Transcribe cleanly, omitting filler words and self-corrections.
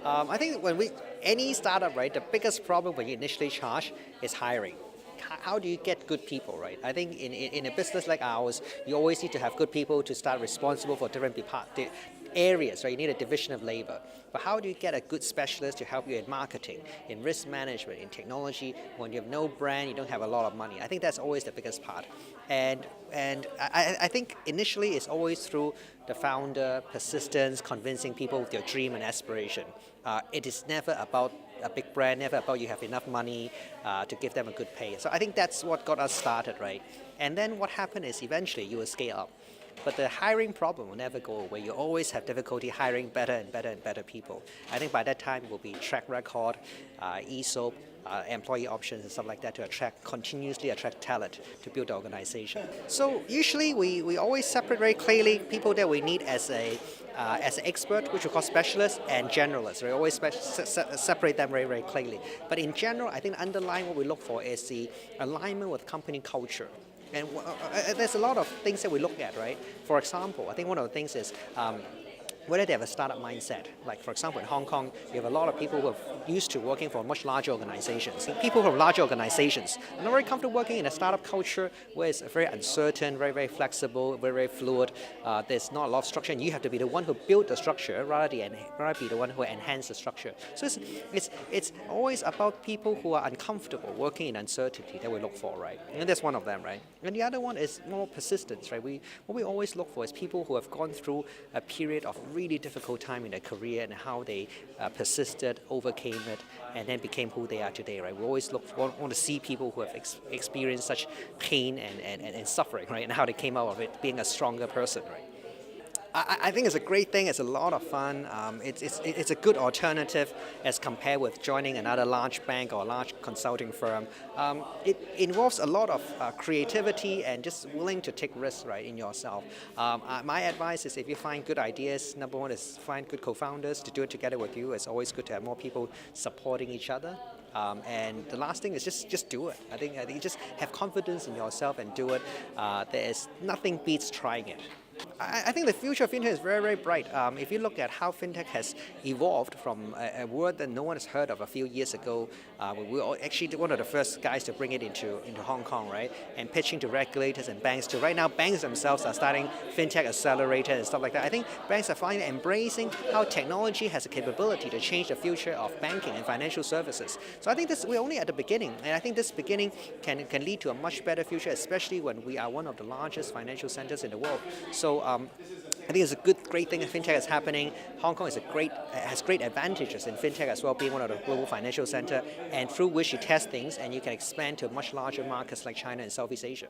I think any startup, right, the biggest problem when you initially charge is hiring. How do you get good people, right? I think in a business like ours, you always need to have good people to start responsible for different areas, right? You need a division of labor. But how do you get a good specialist to help you in marketing, in risk management, in technology, when you have no brand, you don't have a lot of money? I think that's always the biggest part. And I think initially it's always through the founder, persistence, convincing people with your dream and aspiration. It is never about a big brand, never about you have enough money to give them a good pay. So I think that's what got us started, right? And then what happened is eventually you will scale up. But the hiring problem will never go away. You always have difficulty hiring better and better and better people. I think by that time it will be track record, ESOP, employee options and stuff like that to continuously attract talent to build the organization. So usually we always separate very clearly people that we need as an expert, which we call specialists, and generalists. We always separate them very, very clearly. But in general, I think underlying what we look for is the alignment with company culture. And there's a lot of things that we look at, right? For example, I think one of the things is whether they have a startup mindset. Like, for example, in Hong Kong, you have a lot of people who are used to working for much larger organizations. People from larger organizations are not very comfortable working in a startup culture where it's very uncertain, very, very flexible, very, very fluid. There's not a lot of structure, and you have to be the one who built the structure rather than be the one who enhance the structure. So it's always about people who are uncomfortable working in uncertainty that we look for, right? And that's one of them, right? And the other one is more persistence, right? What we always look for is people who have gone through a period of really difficult time in their career and how they persisted, overcame it, and then became who they are today, right? We always want to see people who have experienced such pain and suffering, right? And how they came out of it being a stronger person, right? I think it's a great thing. It's a lot of fun. It's a good alternative as compared with joining another large bank or a large consulting firm. It involves a lot of creativity and just willing to take risks, right, in yourself. My advice is if you find good ideas, number one is find good co-founders to do it together with you. It's always good to have more people supporting each other. And the last thing is just do it. I think you just have confidence in yourself and do it. There is nothing beats trying it. I think the future of FinTech is very, very bright. If you look at how FinTech has evolved from a word that no one has heard of a few years ago, we were actually one of the first guys to bring it into Hong Kong, right? And pitching to regulators and banks to right now, banks themselves are starting FinTech accelerators and stuff like that. I think banks are finally embracing how technology has a capability to change the future of banking and financial services. So I think we're only at the beginning, and I think this beginning can lead to a much better future, especially when we are one of the largest financial centers in the world. So I think it's a great thing that FinTech is happening. Hong Kong has great advantages in FinTech as well, being one of the global financial center, and through which you test things and you can expand to much larger markets like China and Southeast Asia.